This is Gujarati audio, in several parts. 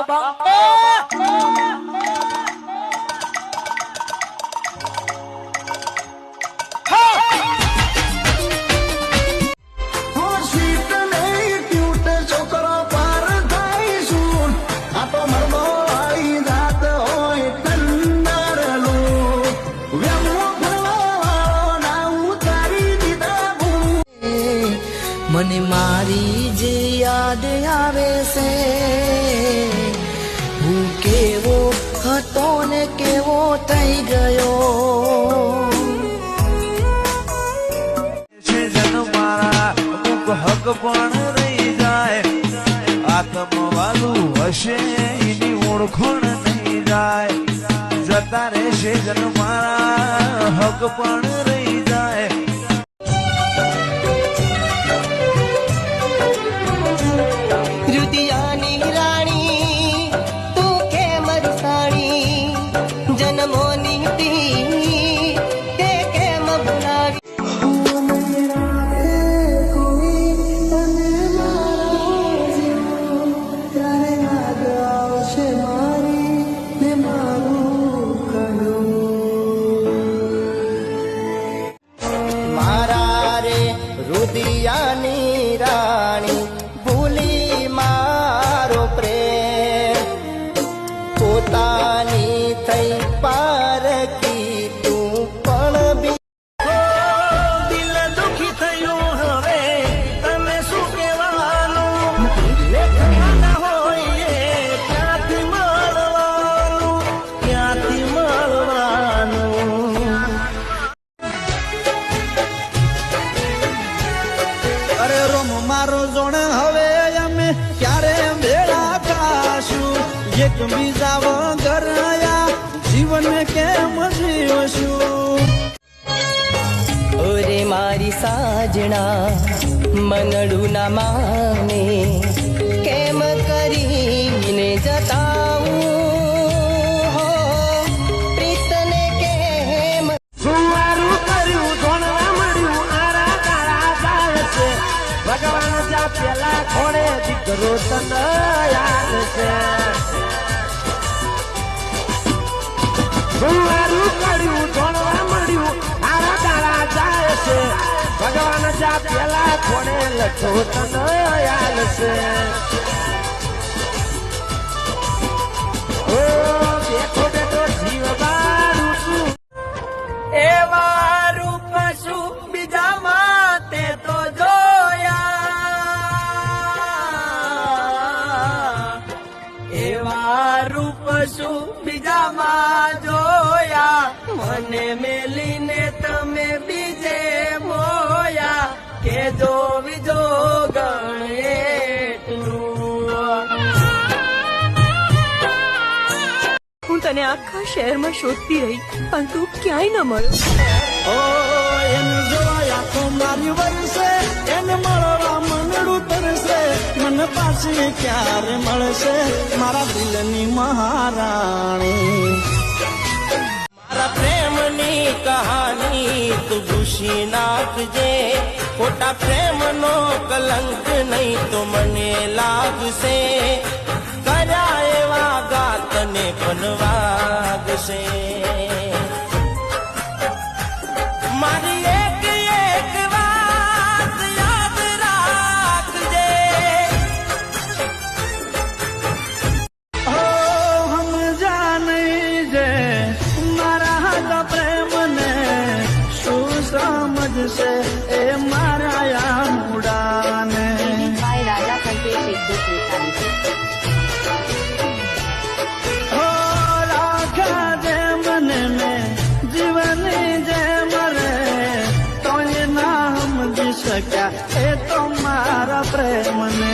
બંકો મને મારી જે યાદ આવે છે હું કેવો હતો ને કેવો થઈ ગયો મારા અમુક હક પણ રહી જાય આત્મવાલું હશે એની ઓળખણ નહીં જાય જતા રહેશે જન મારા હક પણ રહી જાય રુદિયાની રાણી ભૂલી મારો પ્રેમ પોતાની થઈ પારકી તું પણ દિલ દુખી થયું હવે તમે શું કહેવાનું લેખવાના હોય ક્યાંથી મળવાનું અરે રોમ મારો જોણ હવે અમે ક્યારે ભેળા થાશું એક બીજા વગર જીવન કેમ જીવશું ઓરે મારી સાજણા મનડું ના માને કેમ કરીને જતાવું હો પ્રીતને કેમ સુવારું કર્યું ધોણવા મળ્યું આરા કાળા ગાય છે ભગવાન જા પેલા ખોડે દીકરો તને યાદ છે સુવારું કર્યું ધોણવા મળ્યું આરા કાળા જાય છે ભગવાન જા પેલા ખોડે લખો તને યાદ છે ઓ બેઠો બેઠો જીવ બારું છું એવા રૂપ શું બીજા માતે તો જોયા એવા રૂપ શું બીજામાં જોયા મને મેલીને તમે બીજે મોયા કે જો વિજો ગણે હું તને આખા શહેરમાં શોધતી રહી પણ તું ક્યાંય ન મળ્યો ઓ એની જોયા તો મારી વરસે એને મળવા મનડું તરસે મન પાછી ક્યારે મળશે મારા દિલની મહારાણી મારા પ્રેમની કહાની તું ભૂસી નાખજે ખોટા પ્રેમનો કલંક નહીં તો મને લાગશે કર્યા એવા ગાતને પણ વાગશે મારી એક એક વાત યાદ રાખજે ઓ હમ જાણી જે મારા હાથ પ્રેમને શું સમજશે એ મારા યા મુડાને રાજા સંકેત હો રાખા જે મને મેં જીવની જે મરે તોય ના સમજી શક્યા એ તો મારા પ્રેમને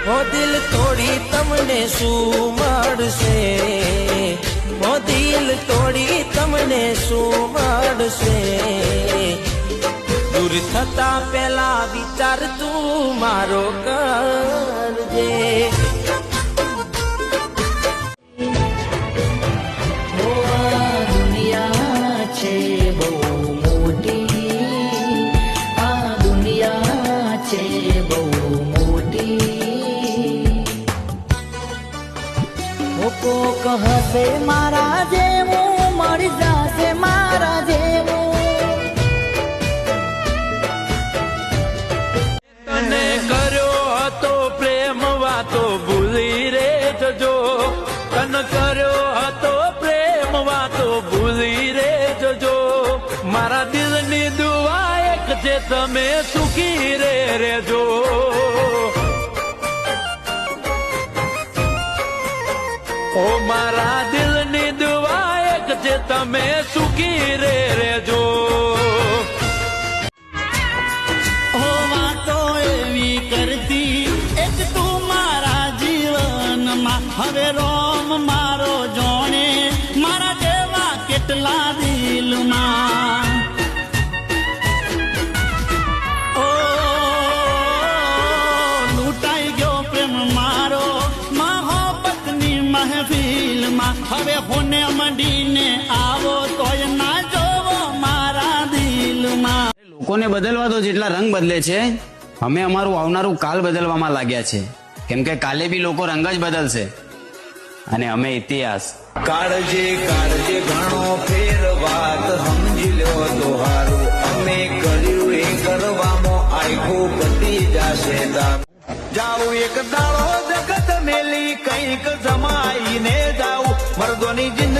ઓ દિલ તોડી તમને શું મળશે ઓ દિલ તોડી તમને શું મળશે દૂર થતા પેલા વિચાર તું મારો કરજે દુનિયા છે બહુ મોટી આ દુનિયા છે બહુ મોટી દિલની દુઆ એક છે તમે સુખી રેજો ઓ મારા દિલની દુઆ એક છે તમે સુખી રેજો હો વાતો એવી કરતી એક તું મારા જીવનમાં હવે રોમ મારો જોણે મારા જેવા કેટલા દિલમાં ઓ લૂંટાઈ ગયો પ્રેમ મારો મહોબ્બતની મહેફિલમાં હવે હોને મંડીને આવો તોય ના જોવો મારા દિલમાં લોકોને બદલવા દો જેટલા રંગ બદલે છે અમે અમારું આવનારું કાલ બદલવામાં લાગ્યા છે કેમ કે કાલે બી લોકો રંગ જ બદલશે અને અમે ઇતિહાસ કાળજે કાળજે ઘણો ફેર વાત સમજી લ્યો તો હારું અમે કર્યું એ કરવામાં આખું પતી જશે જાઉં એક દાડો જગત મેલી કંઈક જમાઈને જાઉં મર્દોની જિંદગી